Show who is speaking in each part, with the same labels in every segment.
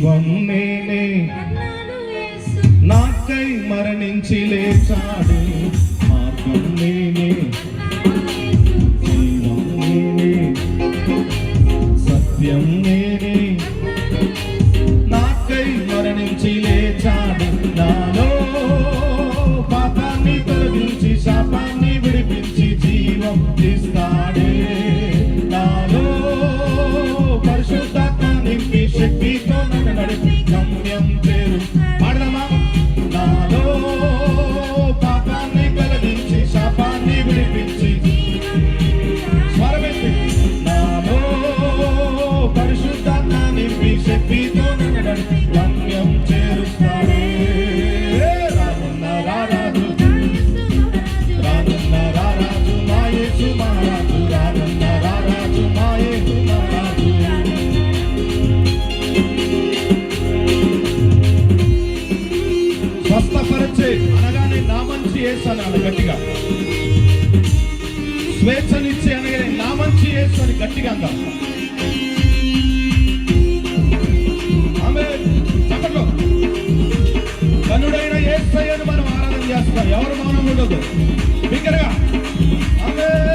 Speaker 1: జీవం నేనే, నాకై మరణించి లేచాడు, మార్గం నేనే, జీవం నేనే, సత్యం నేనే, నాకై మరణించి లేచాడు, నాలో పాపాన్ని తొలగించి శాపాన్ని విడిపించి జీవం ఇస్తాడే, నాలో పరిశుద్ధాత్మ నింపి శక్తితో నన్ను నడిపి గమ్యం చేరు. పాడదామా? నాలో పాపాన్ని తొలగించి శాపాన్ని విడిపించి స్వరమెత్తి, నాలో పరిశుద్ధాత్మ నింపి శక్తితో నన్ను నడిపి గమ్యం చేరుస్తాడే. రానున్న రారాజు, రానున్న రారాజు మా యేసు మహారాజు, రానున్న రారాజు మా యేసు మహారాజు. స్వస్థపరిచే అనగానే నా మంచి యేసు అనాలి గట్టిగా. స్వేచ్ఛనిచ్చే అనగానే నా మంచి యేసు అని గట్టిగా అందాం. చెప్పట్లో కన్నుడైన యేసయ్యను మనం ఆరాధన చేస్తాం. ఎవరు మౌనం ఉండదు. బిగ్గరగా ఆమేన్.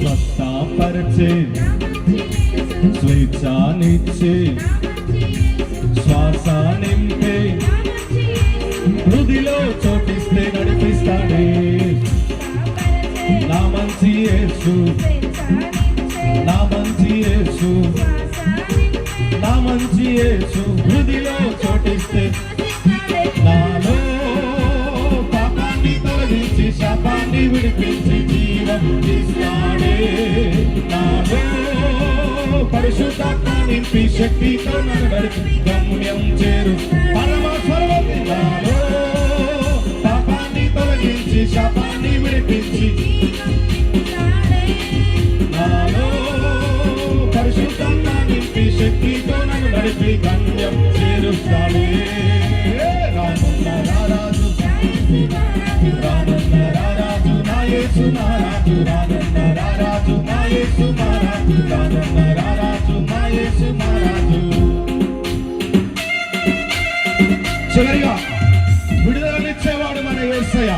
Speaker 1: స్వస్థపరిచే, స్వేచ్ఛనిచ్చే, శ్వాస నింపే, హృదిలో చోటిస్తే నడిపిస్తాడే, నా మంచి యేసు, నా మంచి యేసు, నా మంచి యేసు, హృదిలో చోటిస్తే నాలో పాపాన్ని తొలగించి శాపాన్ని విడిపించి జీవం ఇస్తాడే, నాలో పరిశుద్ధాత్మ నింపి శక్తితో నన్ను నడిపి గమ్యం చేరు. పరమస్వరవతి, నాలో పాపాన్ని తొలగించి శాపాన్ని విడిపించి నాలో పరిశుద్ధాత్మ నింపి శక్తితో నన్ను నడిపి గమ్యం చేరుస్తాడే. రానున్న రారాజు, రానున్న రారాజు నా యేసు మహారాజు, రానున్న రారాజు నా యేసు మహారాజు, రానున్న రారాజు నా యేసు మహారాజు. చివరిగా విడుదలనిచ్చేవాడు మన యేసయ్య,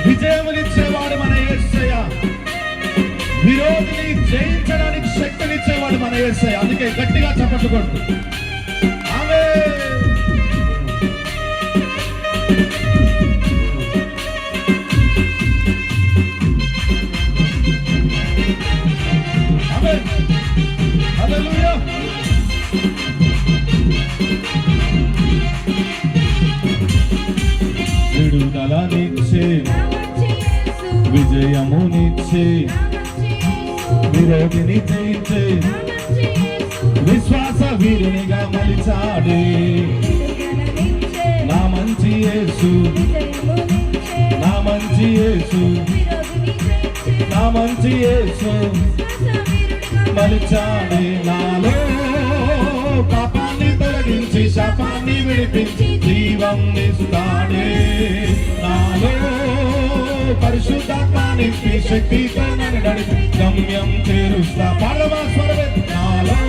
Speaker 1: విజయమునిచ్చేవాడు మన యేసయ్య, విరోధిని జయించడానికి శక్తినిచ్చేవాడు మన యేసయ్య. అందుకే గట్టిగా చప్పట్లు కొట్టు. ఆమేన్. హల్లెలూయా. విడుదలనిచ్చే, విజయమునిచ్చే, విరోధిని జయించే, విశ్వాస వీరునిగా మలిచాడే, నా మంచి యేసు, నా మంచి యేసు, నా మంచి యేసు మలిచాడే, నాలో పాపాన్ని తొలగించి శాపాన్ని విడిపించి జీవం ఇస్తాడే, నాలో పరిశుద్ధాత్మ నింపి శక్తితో నన్ను నడిపి గమ్యం చేరుస్తా. పరమస్వరమే, నాలో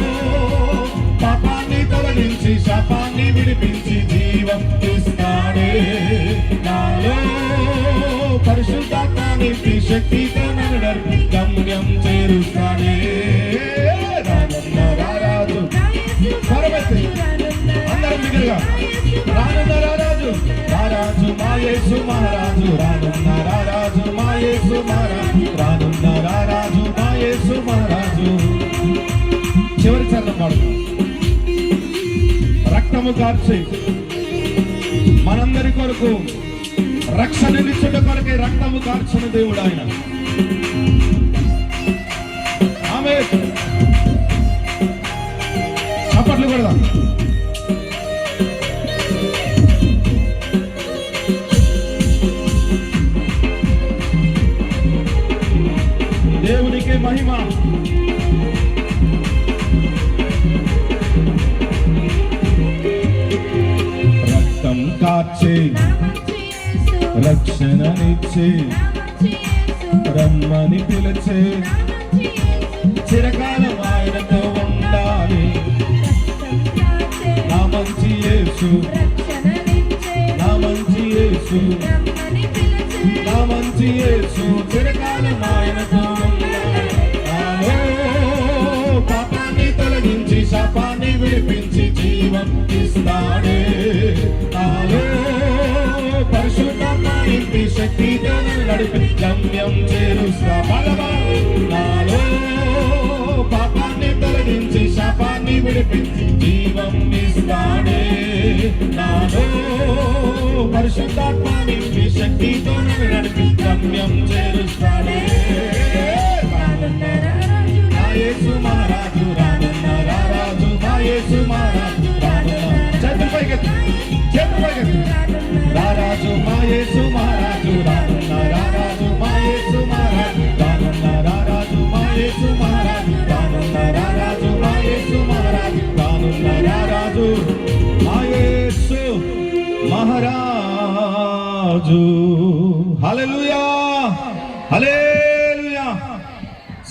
Speaker 1: పాపాన్ని తొలగించి శాపాన్ని విడిపించి జీవం ఇస్తాడే, నాలో పరిశుద్ధాత్మ నింపి శక్తితో నన్ను నడిపి గమ్యం చేరుస్తాడే. రానున్న రారాజు, పరమతి అందరం దగ్గరగా, రానున్న రారాజు, రారాజు మా యేసు మహారాజు, రానున్న రారాజు మా యేసు మహారాజు, రానున్న రారాజు మా యేసు మహారాజు. చివరి చరణం పాడు. రక్తము కార్చి మనందరి కొరకు రక్షణ నిచ్చుట కొరకే రక్తము కార్చిన దేవుడు ఆయన. ఆమేన్. చప్పట్లు కొడదాం. మహిమ. రక్తం కార్చే రక్షణనిచ్చే రమ్మని పిలిచే చిరకాలం ఆయనతో ఉండాలి. నా మంచి యేసు, నా మంచి యేసు, నా మంచి యేసు చిరకాలం ఆయనతో ఉండాలి. నాలో పాపాన్ని తొలగించి శాపాన్ని విడిపించి జీవం ఇస్తాడే. నాలో పరిశుద్ధాత్మ నింపి శక్తితో నడిపి గమ్యం చేరుస్తా. నాలో పాపాన్ని తొలగించి శాపాన్ని విడిపించి జీవం ఇస్తాడే. నాలో పరిశుద్ధాత్మ నింపి శక్తితో నడిపి గమ్యం చేరుస్తాడే. నా యేసు మహారాజు రానున్న రారాజు, నా యేసు మహారాజు రానున్న రారాజు, మా యేసు మహారాజు రానున్న రారాజు, మా యేసు మహారాజు రానున్న రారాజు, మా యేసు మహారాజు రానున్న రారాజు, మా యేసు మహారాజు రానున్న రారాజు, మా యేసు మహారాజు. హల్లెలూయా.